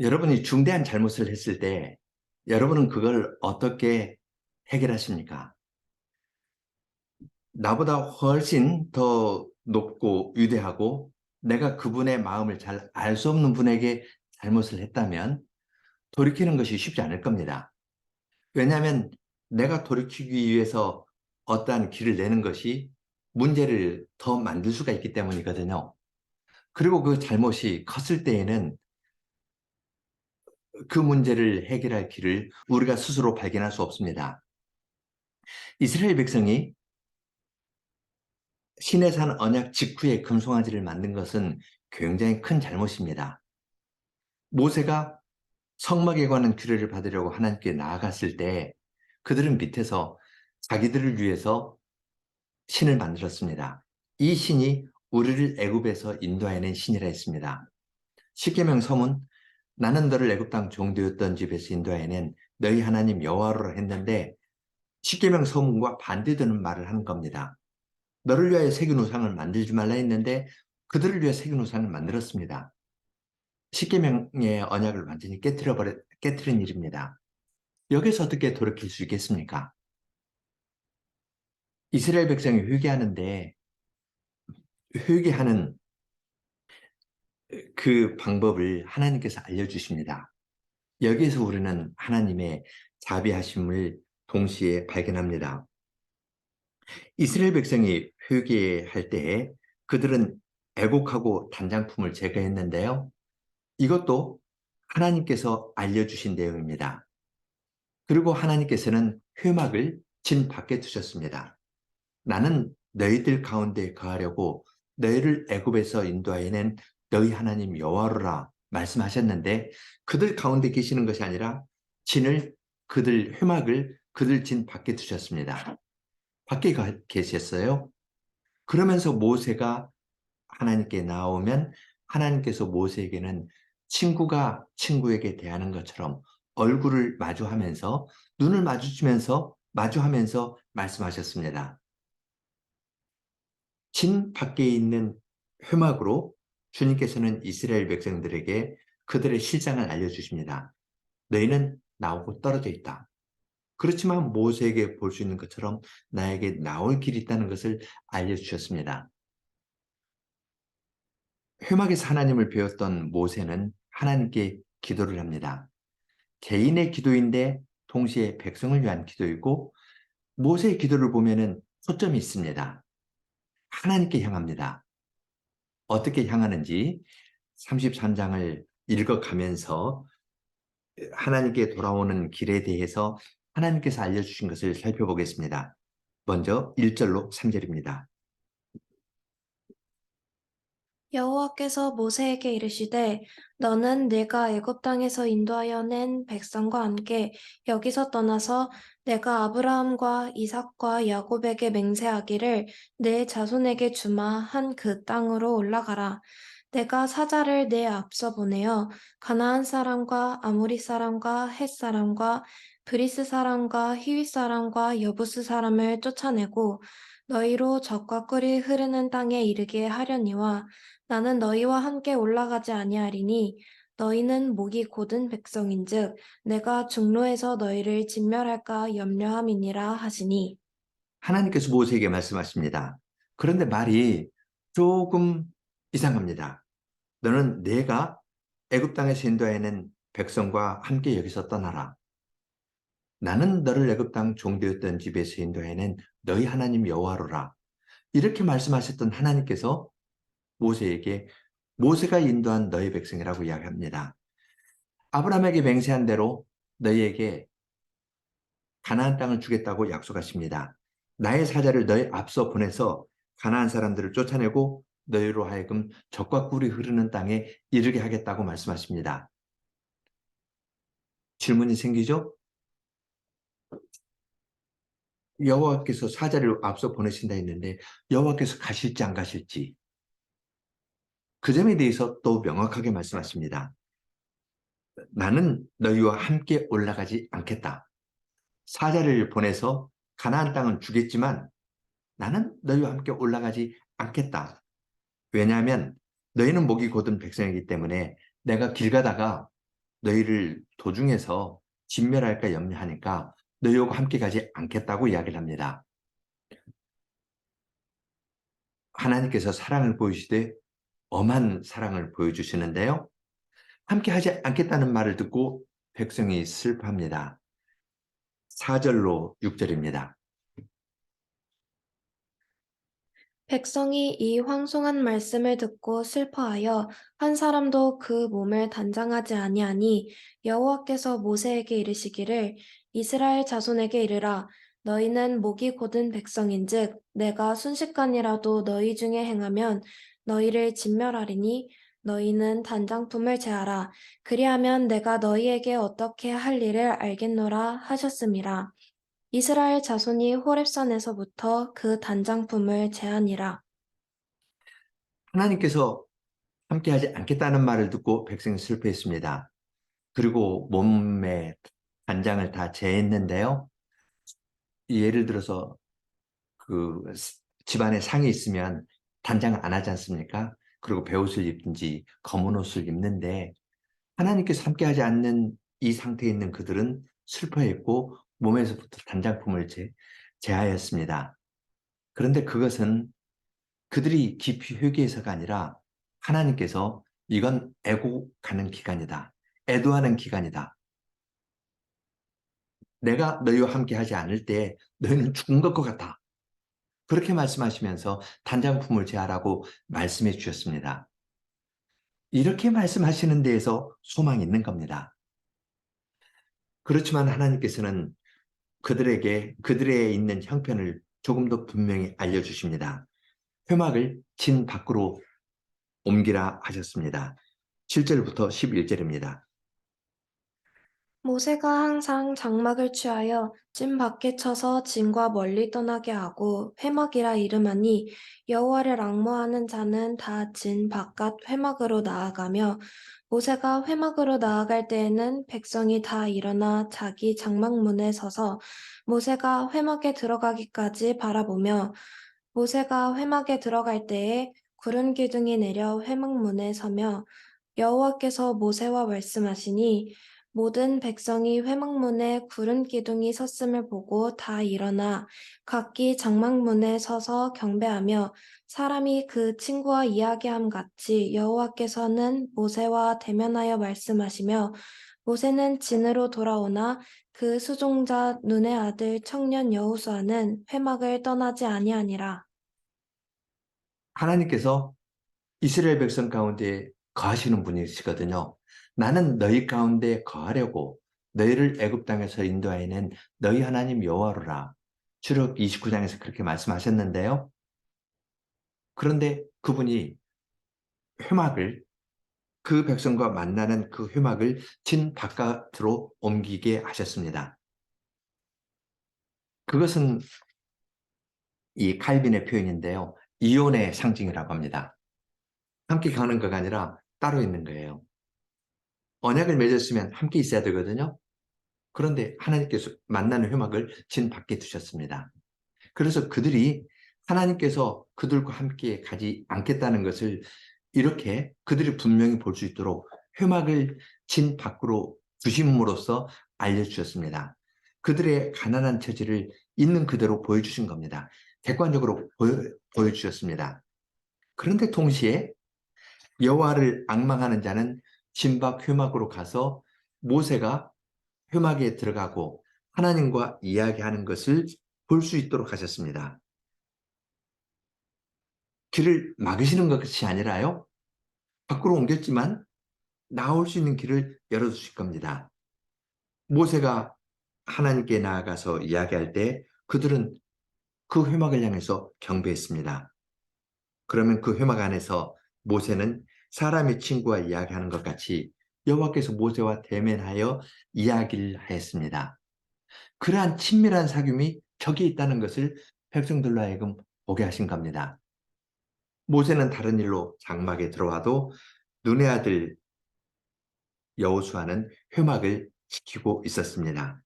여러분이 중대한 잘못을 했을 때 여러분은 그걸 어떻게 해결하십니까? 나보다 훨씬 더 높고 위대하고 내가 그분의 마음을 잘 알 수 없는 분에게 잘못을 했다면 돌이키는 것이 쉽지 않을 겁니다. 왜냐하면 내가 돌이키기 위해서 어떠한 길을 내는 것이 문제를 더 만들 수가 있기 때문이거든요. 그리고 그 잘못이 컸을 때에는 그 문제를 해결할 길을 우리가 스스로 발견할 수 없습니다. 이스라엘 백성이 시내산 언약 직후에 금송아지를 만든 것은 굉장히 큰 잘못입니다. 모세가 성막에 관한 규례를 받으려고 하나님께 나아갔을 때 그들은 밑에서 자기들을 위해서 신을 만들었습니다. 이 신이 우리를 애굽에서 인도해낸 신이라 했습니다. 십계명 서문, 나는 너를 애굽 땅 종되었던 집에서 인도해낸 너희 하나님 여호와로라 했는데 십계명 서문과 반대되는 말을 한 겁니다. 너를 위하여 새긴 우상을 만들지 말라 했는데 그들을 위해 새긴 우상을 만들었습니다. 십계명의 언약을 완전히 깨뜨린 일입니다. 여기서 어떻게 돌이킬 수 있겠습니까? 이스라엘 백성이 회개하는데 회개하는 그 방법을 하나님께서 알려주십니다. 여기에서 우리는 하나님의 자비하심을 동시에 발견합니다. 이스라엘 백성이 회개할 때에 그들은 애곡하고 단장품을 제거했는데요. 이것도 하나님께서 알려주신 내용입니다. 그리고 하나님께서는 회막을 진 밖에 두셨습니다. 나는 너희들 가운데 거하려고 너희를 애굽에서 인도하여낸 너희 하나님 여호와로라 말씀하셨는데 그들 가운데 계시는 것이 아니라 진을 그들 회막을 그들 진 밖에 두셨습니다. 밖에 계셨어요. 그러면서 모세가 하나님께 나오면 하나님께서 모세에게는 친구가 친구에게 대하는 것처럼 얼굴을 마주하면서 눈을 마주하면서 말씀하셨습니다. 진 밖에 있는 회막으로 주님께서는 이스라엘 백성들에게 그들의 실상을 알려주십니다. 너희는 나오고 떨어져 있다. 그렇지만 모세에게 볼 수 있는 것처럼 나에게 나올 길이 있다는 것을 알려주셨습니다. 회막에서 하나님을 배웠던 모세는 하나님께 기도를 합니다. 개인의 기도인데 동시에 백성을 위한 기도이고 모세의 기도를 보면은 초점이 있습니다. 하나님께 향합니다. 어떻게 향하는지 33장을 읽어가면서 하나님께 돌아오는 길에 대해서 하나님께서 알려주신 것을 살펴보겠습니다. 먼저 1절로 3절입니다. 여호와께서 모세에게 이르시되 너는 내가 애굽 땅에서 인도하여 낸 백성과 함께 여기서 떠나서 내가 아브라함과 이삭과 야곱에게 맹세하기를 내 자손에게 주마 한 그 땅으로 올라가라. 내가 사자를 내 앞서 보내어 가나안 사람과 아모리 사람과 헷 사람과 브리스 사람과 히윗 사람과 여부스 사람을 쫓아내고 너희로 적과 꿀이 흐르는 땅에 이르게 하려니와 나는 너희와 함께 올라가지 아니하리니 너희는 목이 곧은 백성인즉 내가 중로에서 너희를 진멸할까 염려함이니라 하시니. 하나님께서 모세에게 말씀하십니다. 그런데 말이 조금 이상합니다. 너는 내가 애굽 땅에서 인도하여낸 백성과 함께 여기서 떠나라. 나는 너를 애굽 땅 종되었던 집에서 인도해낸 너희 하나님 여호와로라. 이렇게 말씀하셨던 하나님께서 모세에게 모세가 인도한 너희 백성이라고 이야기합니다. 아브라함에게 맹세한 대로 너희에게 가나안 땅을 주겠다고 약속하십니다. 나의 사자를 너희 앞서 보내서 가나안 사람들을 쫓아내고 너희로 하여금 젖과 꿀이 흐르는 땅에 이르게 하겠다고 말씀하십니다. 질문이 생기죠? 여호와께서 사자를 앞서 보내신다 했는데 여호와께서 가실지 안 가실지 그 점에 대해서 또 명확하게 말씀하십니다. 나는 너희와 함께 올라가지 않겠다. 사자를 보내서 가나안 땅은 주겠지만 나는 너희와 함께 올라가지 않겠다. 왜냐하면 너희는 목이 곧은 백성이기 때문에 내가 길 가다가 너희를 도중에서 진멸할까 염려하니까 너희하고 함께 가지 않겠다고 이야기를 합니다. 하나님께서 사랑을 보이시되 엄한 사랑을 보여주시는데요. 함께 하지 않겠다는 말을 듣고 백성이 슬퍼합니다. 4절로 6절입니다. 백성이 이 황송한 말씀을 듣고 슬퍼하여 한 사람도 그 몸을 단장하지 아니하니 여호와께서 모세에게 이르시기를 이스라엘 자손에게 이르라 너희는 목이 곧은 백성인즉 내가 순식간이라도 너희 중에 행하면 너희를 진멸하리니 너희는 단장품을 제하라 그리하면 내가 너희에게 어떻게 할 일을 알겠노라 하셨음이라. 이스라엘 자손이 호렙산에서부터 그 단장품을 제하니라. 하나님께서 함께 하지 않겠다는 말을 듣고 백성이 슬퍼했습니다. 그리고 몸에 단장을 다 제했는데요. 예를 들어서 그 집안에 상이 있으면 단장을 안 하지 않습니까? 그리고 베옷을 입든지 검은 옷을 입는데 하나님께서 함께하지 않는 이 상태에 있는 그들은 슬퍼했고 몸에서부터 단장품을 제하였습니다. 그런데 그것은 그들이 깊이 회개해서가 아니라 하나님께서 이건 애곡하는 기간이다. 애도하는 기간이다. 내가 너희와 함께하지 않을 때 너희는 죽은 것 같아. 그렇게 말씀하시면서 단장품을 제하라고 말씀해 주셨습니다. 이렇게 말씀하시는 데에서 소망이 있는 겁니다. 그렇지만 하나님께서는 그들에 있는 형편을 조금 더 분명히 알려주십니다. 회막을 진 밖으로 옮기라 하셨습니다. 7절부터 11절입니다. 모세가 항상 장막을 취하여 진 밖에 쳐서 진과 멀리 떠나게 하고 회막이라 이름하니 여호와를 앙모하는 자는 다 진 바깥 회막으로 나아가며 모세가 회막으로 나아갈 때에는 백성이 다 일어나 자기 장막문에 서서 모세가 회막에 들어가기까지 바라보며 모세가 회막에 들어갈 때에 구름 기둥이 내려 회막문에 서며 여호와께서 모세와 말씀하시니 모든 백성이 회막문에 구름 기둥이 섰음을 보고 다 일어나 각기 장막문에 서서 경배하며 사람이 그 친구와 이야기함 같이 여호와께서는 모세와 대면하여 말씀하시며 모세는 진으로 돌아오나 그 수종자 눈의 아들 청년 여호수아는 회막을 떠나지 아니하니라. 하나님께서 이스라엘 백성 가운데 거하시는 분이시거든요. 나는 너희 가운데 거하려고 너희를 애굽 땅에서 인도하여낸 너희 하나님 여호와로라. 출애굽 29장에서 그렇게 말씀하셨는데요. 그런데 그분이 회막을 그 백성과 만나는 그 회막을 진 바깥으로 옮기게 하셨습니다. 그것은 이 칼빈의 표현인데요. 이혼의 상징이라고 합니다. 함께 가는 거가 아니라 따로 있는 거예요. 언약을 맺었으면 함께 있어야 되거든요. 그런데 하나님께서 만나는 회막을 진 밖에 두셨습니다. 그래서 그들이 하나님께서 그들과 함께 가지 않겠다는 것을 이렇게 그들이 분명히 볼 수 있도록 회막을 진 밖으로 두심으로써 알려주셨습니다. 그들의 가난한 처지를 있는 그대로 보여주신 겁니다. 객관적으로 보여주셨습니다. 그런데 동시에 여호와를 앙망하는 자는 진박 회막으로 가서 모세가 회막에 들어가고 하나님과 이야기하는 것을 볼 수 있도록 하셨습니다. 길을 막으시는 것이 아니라요. 밖으로 옮겼지만 나올 수 있는 길을 열어주실 겁니다. 모세가 하나님께 나아가서 이야기할 때 그들은 그 회막을 향해서 경배했습니다. 그러면 그 회막 안에서 모세는 사람의 친구와 이야기하는 것 같이 여호와께서 모세와 대면하여 이야기를 하였습니다. 그러한 친밀한 사귐이 저기에 있다는 것을 백성들로 하여금 보게 하신 겁니다. 모세는 다른 일로 장막에 들어와도 눈의 아들 여호수아는 회막을 지키고 있었습니다.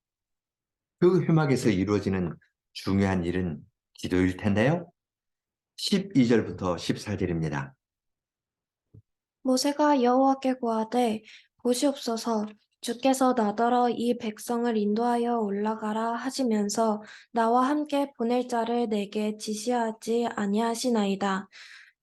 그 회막에서 이루어지는 중요한 일은 기도일 텐데요. 12절부터 14절입니다. 모세가 여호와께 고하되 보시옵소서 주께서 나더러 이 백성을 인도하여 올라가라 하시면서 나와 함께 보낼 자를 내게 지시하지 아니하시나이다.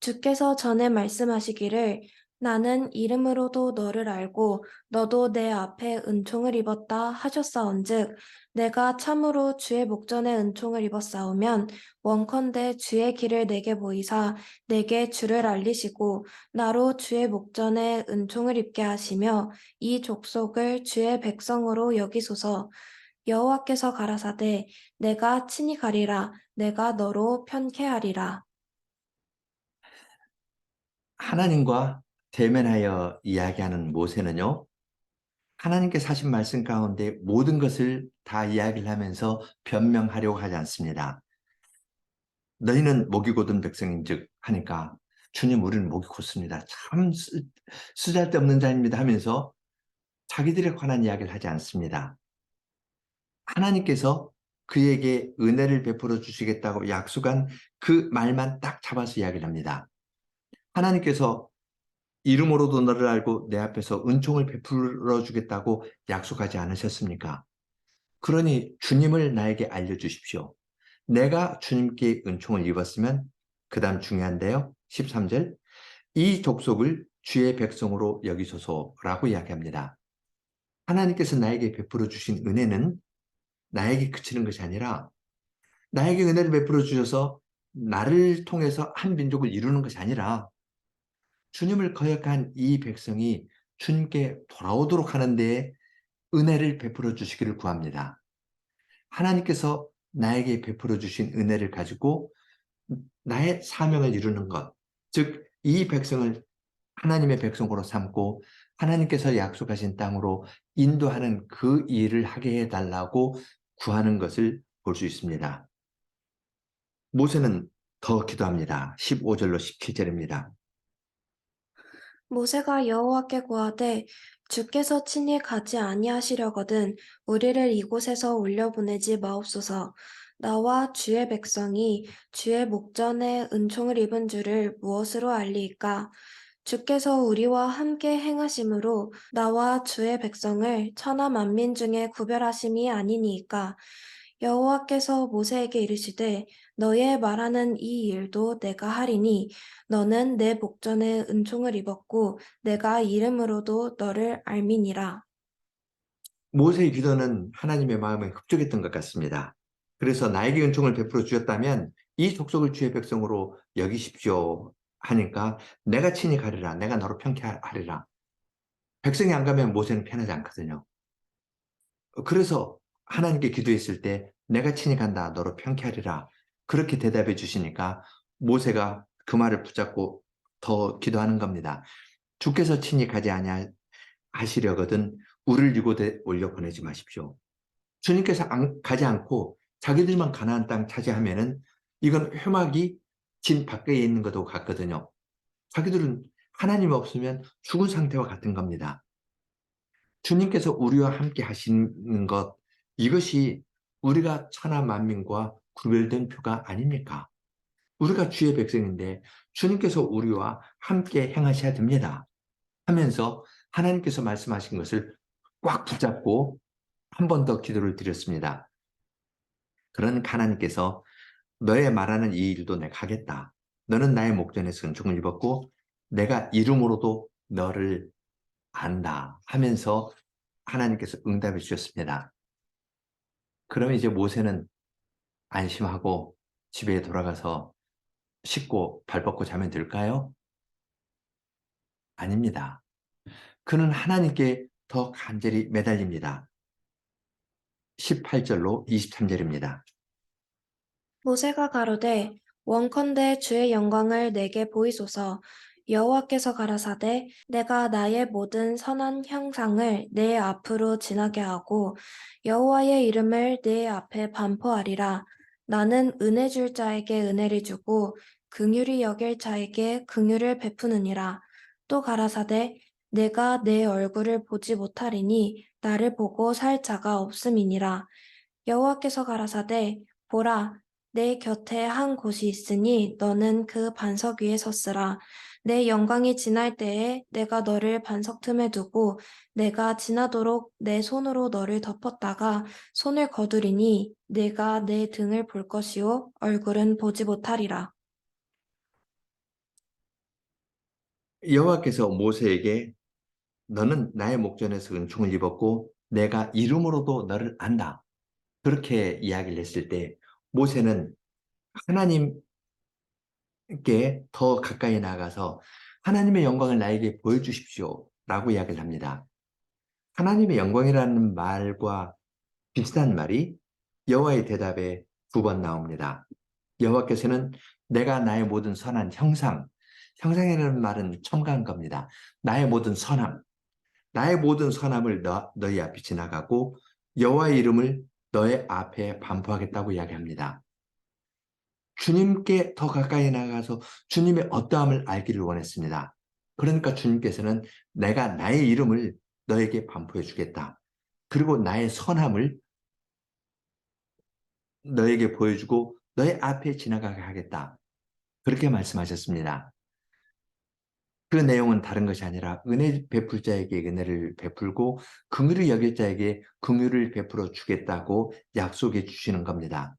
주께서 전에 말씀하시기를 나는 이름으로도 너를 알고 너도 내 앞에 은총을 입었다 하셨사온즉 내가 참으로 주의 목전에 은총을 입었사오면 원컨대 주의 길을 내게 보이사 내게 주를 알리시고 나로 주의 목전에 은총을 입게 하시며 이 족속을 주의 백성으로 여기소서. 여호와께서 가라사대 내가 친히 가리라 내가 너로 편케하리라. 하나님과 대면하여 이야기하는 모세는요, 하나님께서 하신 말씀 가운데 모든 것을 다 이야기를 하면서 변명하려고 하지 않습니다. 너희는 목이 곧은 백성인즉 하니까 주님 우리는 목이 곧습니다. 참 쓰잘데없는 자입니다 하면서 자기들에 관한 이야기를 하지 않습니다. 하나님께서 그에게 은혜를 베풀어 주시겠다고 약속한 그 말만 딱 잡아서 이야기를 합니다. 하나님께서 이름으로도 너를 알고 내 앞에서 은총을 베풀어 주겠다고 약속하지 않으셨습니까? 그러니 주님을 나에게 알려주십시오. 내가 주님께 은총을 입었으면 그 다음 중요한데요. 13절 이 족속을 주의 백성으로 여기소서라고 이야기합니다. 하나님께서 나에게 베풀어 주신 은혜는 나에게 그치는 것이 아니라 나에게 은혜를 베풀어 주셔서 나를 통해서 한 민족을 이루는 것이 아니라 주님을 거역한 이 백성이 주님께 돌아오도록 하는 데에 은혜를 베풀어 주시기를 구합니다. 하나님께서 나에게 베풀어 주신 은혜를 가지고 나의 사명을 이루는 것, 즉 이 백성을 하나님의 백성으로 삼고 하나님께서 약속하신 땅으로 인도하는 그 일을 하게 해달라고 구하는 것을 볼 수 있습니다. 모세는 더 기도합니다. 15절로 17절입니다. 모세가 여호와께 구하되 주께서 친히 가지 아니하시려거든 우리를 이곳에서 올려보내지 마옵소서. 나와 주의 백성이 주의 목전에 은총을 입은 줄을 무엇으로 알리이까? 주께서 우리와 함께 행하심으로 나와 주의 백성을 천하 만민 중에 구별하심이 아니니이까. 여호와께서 모세에게 이르시되 너의 말하는 이 일도 내가 하리니 너는 내 목전에 은총을 입었고 내가 이름으로도 너를 알미니라. 모세의 기도는 하나님의 마음에 흡족했던 것 같습니다. 그래서 나에게 은총을 베풀어 주셨다면 이 족속을 주의 백성으로 여기십시오 하니까 내가 친히 가리라. 내가 너로 편케하리라. 백성이 안 가면 모세는 편하지 않거든요. 그래서 하나님께 기도했을 때 내가 친히 간다. 너로 편케하리라. 그렇게 대답해 주시니까 모세가 그 말을 붙잡고 더 기도하는 겁니다. 주께서 친히 가지 아니하시려거든 우리를 이곳에 올려 보내지 마십시오. 주님께서 가지 않고 자기들만 가나안 땅 차지하면은 이건 회막이 진 밖에 있는 것도 같거든요. 자기들은 하나님 없으면 죽은 상태와 같은 겁니다. 주님께서 우리와 함께 하시는 것, 이것이 우리가 천하 만민과 구별된 표가 아닙니까? 우리가 주의 백성인데 주님께서 우리와 함께 행하셔야 됩니다. 하면서 하나님께서 말씀하신 것을 꽉 붙잡고 한 번 더 기도를 드렸습니다. 그러니까 하나님께서 너의 말하는 이 일도 내가 하겠다. 너는 나의 목전에서 은총을 입었고 내가 이름으로도 너를 안다 하면서 하나님께서 응답해 주셨습니다. 그러면 이제 모세는 안심하고 집에 돌아가서 씻고 발 뻗고 자면 될까요? 아닙니다. 그는 하나님께 더 간절히 매달립니다. 18절로 23절입니다. 모세가 가로되 원컨대 주의 영광을 내게 보이소서. 여호와께서 가라사대 내가 나의 모든 선한 형상을 내 앞으로 지나게 하고 여호와의 이름을 내 앞에 반포하리라. 나는 은혜 줄 자에게 은혜를 주고 긍휼히 여길 자에게 긍휼을 베푸느니라. 또 가라사대 내가 내 얼굴을 보지 못하리니 나를 보고 살 자가 없음이니라. 여호와께서 가라사대 보라 내 곁에 한 곳이 있으니 너는 그 반석 위에 섰으라. 내 영광이 지날 때에 내가 너를 반석 틈에 두고 내가 지나도록 내 손으로 너를 덮었다가 손을 거두리니 내가 내 등을 볼 것이요 얼굴은 보지 못하리라. 여호와께서 모세에게 너는 나의 목전에서 은총을 입었고 내가 이름으로도 너를 안다. 그렇게 이야기를 했을 때 모세는 하나님께 더 가까이 나가서 하나님의 영광을 나에게 보여주십시오 라고 이야기를 합니다. 하나님의 영광이라는 말과 비슷한 말이 여호와의 대답에 2번 나옵니다. 여호와께서는 내가 나의 모든 선한 형상이라는 말은 첨가한 겁니다. 나의 모든 선함, 나의 모든 선함을 너희 앞에 지나가고 여호와의 이름을 너의 앞에 반포하겠다고 이야기합니다. 주님께 더 가까이 나가서 주님의 어떠함을 알기를 원했습니다. 그러니까 주님께서는 내가 나의 이름을 너에게 반포해 주겠다. 그리고 나의 선함을 너에게 보여주고 너의 앞에 지나가게 하겠다. 그렇게 말씀하셨습니다. 그 내용은 다른 것이 아니라 은혜 베풀 자에게 은혜를 베풀고 긍휼히 여길 자에게 긍휼을 베풀어 주겠다고 약속해 주시는 겁니다.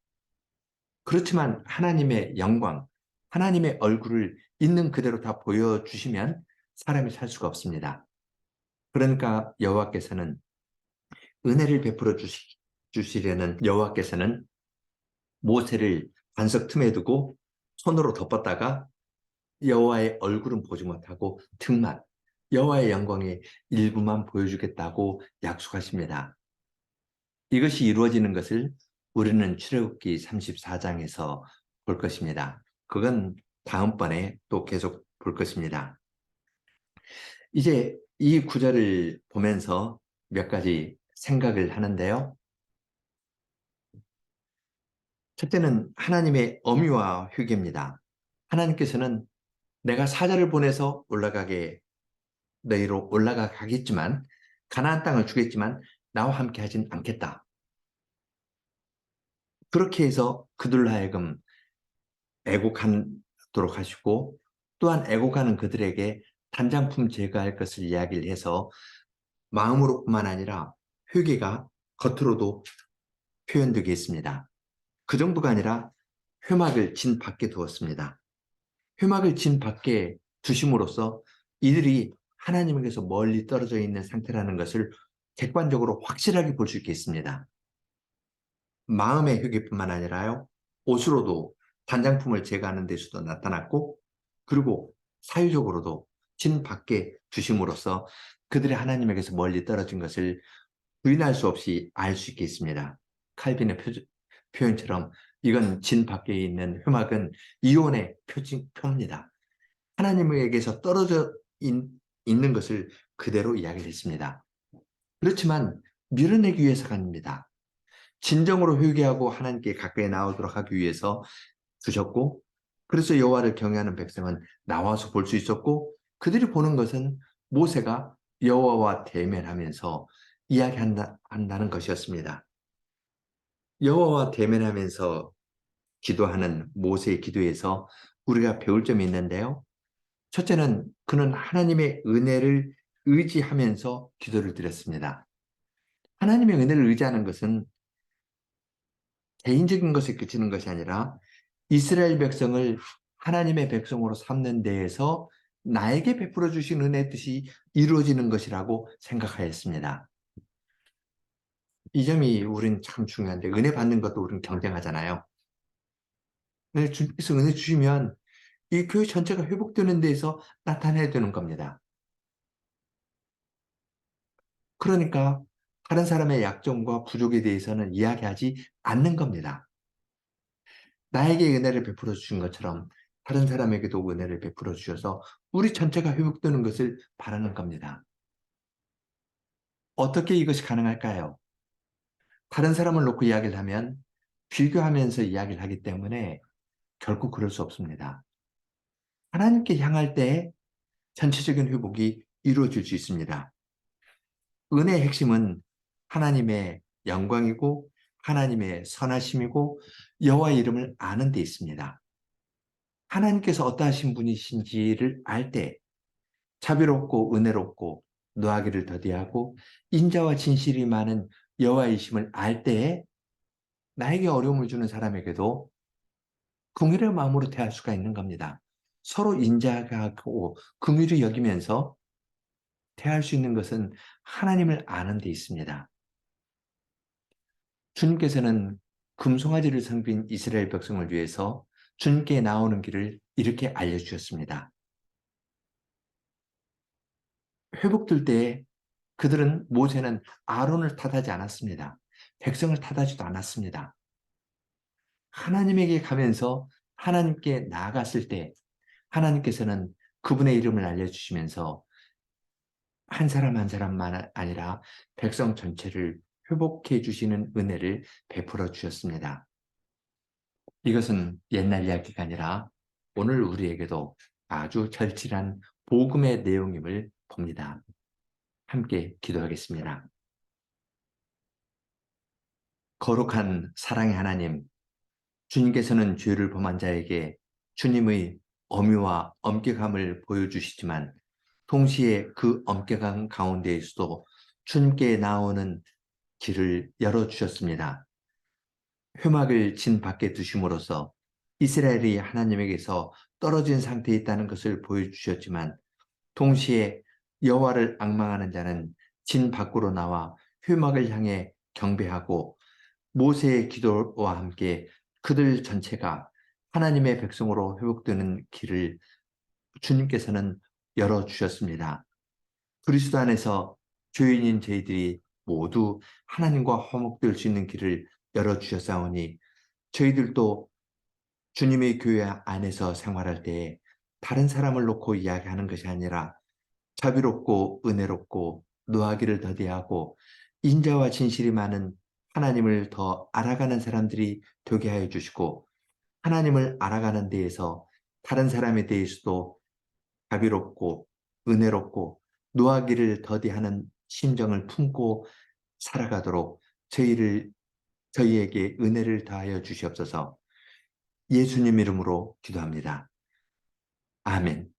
그렇지만 하나님의 영광, 하나님의 얼굴을 있는 그대로 다 보여주시면 사람이 살 수가 없습니다. 그러니까 여호와께서는 은혜를 베풀어 주시려는 여호와께서는 모세를 반석 틈에 두고 손으로 덮었다가 여호와의 얼굴은 보지 못하고 등만, 여호와의 영광의 일부만 보여주겠다고 약속하십니다. 이것이 이루어지는 것을 우리는 출애굽기 34장에서 볼 것입니다. 그건 다음번에 또 계속 볼 것입니다. 이제 이 구절을 보면서 몇 가지 생각을 하는데요. 첫째는 하나님의 어미와 회개입니다. 하나님께서는 내가 사자를 보내서 너희로 올라가겠지만 가나안 땅을 주겠지만 나와 함께 하진 않겠다. 그렇게 해서 그들로 하여금 애곡하도록 하시고 또한 애곡하는 그들에게 단장품 제거할 것을 이야기를 해서 마음으로뿐만 아니라 회개가 겉으로도 표현되게 했습니다. 그 정도가 아니라 회막을 진 밖에 두었습니다. 회막을 진 밖에 두심으로써 이들이 하나님에게서 멀리 떨어져 있는 상태라는 것을 객관적으로 확실하게 볼 수 있겠습니다. 마음의 회개뿐만 아니라요, 옷으로도 단장품을 제거하는 데서도 나타났고, 그리고 사유적으로도 진 밖에 두심으로써 그들이 하나님에게서 멀리 떨어진 것을 부인할 수 없이 알 수 있겠습니다. 칼빈의 표현처럼 이건 진 밖에 있는 회막은 이혼의 표입니다. 하나님에게서 떨어져 있는 것을 그대로 이야기를 했습니다. 그렇지만 밀어내기 위해서가 아닙니다. 진정으로 회개하고 하나님께 가까이 나오도록 하기 위해서 두셨고, 그래서 여호와를 경외하는 백성은 나와서 볼 수 있었고, 그들이 보는 것은 모세가 여호와와 대면하면서 이야기한다는 것이었습니다. 여호와와 대면하면서 기도하는 모세의 기도에서 우리가 배울 점이 있는데요. 첫째는 그는 하나님의 은혜를 의지하면서 기도를 드렸습니다. 하나님의 은혜를 의지하는 것은 개인적인 것에 그치는 것이 아니라 이스라엘 백성을 하나님의 백성으로 삼는 데에서 나에게 베풀어 주신 은혜 뜻이 이루어지는 것이라고 생각하였습니다. 이 점이 우린 참 중요한데 은혜 받는 것도 우리는 경쟁하잖아요. 주님께서 은혜 주시면 이 교회 전체가 회복되는 데에서 나타내야 되는 겁니다. 그러니까 다른 사람의 약점과 부족에 대해서는 이야기하지 않는 겁니다. 나에게 은혜를 베풀어 주신 것처럼 다른 사람에게도 은혜를 베풀어 주셔서 우리 전체가 회복되는 것을 바라는 겁니다. 어떻게 이것이 가능할까요? 다른 사람을 놓고 이야기를 하면 비교하면서 이야기를 하기 때문에 결코 그럴 수 없습니다. 하나님께 향할 때 전체적인 회복이 이루어질 수 있습니다. 은혜의 핵심은 하나님의 영광이고 하나님의 선하심이고 여호와의 이름을 아는 데 있습니다. 하나님께서 어떠하신 분이신지를 알 때, 자비롭고 은혜롭고 노하기를 더디하고 인자와 진실이 많은 여호와이심을 알 때에 나에게 어려움을 주는 사람에게도 긍휼의 마음으로 대할 수가 있는 겁니다. 서로 인자하고 긍휼히 여기면서 대할 수 있는 것은 하나님을 아는 데 있습니다. 주님께서는 금송아지를 섬긴 이스라엘 백성을 위해서 주님께 나오는 길을 이렇게 알려주셨습니다. 회복될 때에 그들은 모세는 아론을 탓하지 않았습니다. 백성을 탓하지도 않았습니다. 하나님에게 가면서 하나님께 나아갔을 때 하나님께서는 그분의 이름을 알려주시면서 한 사람 한 사람만 아니라 백성 전체를 회복해 주시는 은혜를 베풀어 주셨습니다. 이것은 옛날 이야기가 아니라 오늘 우리에게도 아주 절실한 복음의 내용임을 봅니다. 함께 기도하겠습니다. 거룩한 사랑의 하나님, 주님께서는 죄를 범한 자에게 주님의 엄유와 엄격함을 보여주시지만 동시에 그 엄격한 가운데에서도 주님께 나오는 길을 열어주셨습니다. 회막을 진 밖에 두심으로써 이스라엘이 하나님에게서 떨어진 상태에 있다는 것을 보여주셨지만 동시에 여호와를 앙망하는 자는 진 밖으로 나와 회막을 향해 경배하고 모세의 기도와 함께 그들 전체가 하나님의 백성으로 회복되는 길을 주님께서는 열어주셨습니다. 그리스도 안에서 죄인인 저희들이 모두 하나님과 화목될 수 있는 길을 열어주셨사오니 저희들도 주님의 교회 안에서 생활할 때에 다른 사람을 놓고 이야기하는 것이 아니라 자비롭고 은혜롭고 노하기를 더디하고 인자와 진실이 많은 하나님을 더 알아가는 사람들이 되게 하여 주시고 하나님을 알아가는 데에서 다른 사람에 대해서도 자비롭고 은혜롭고 노하기를 더디하는 심정을 품고 살아가도록 저희에게 은혜를 다하여 주시옵소서. 예수님 이름으로 기도합니다. 아멘.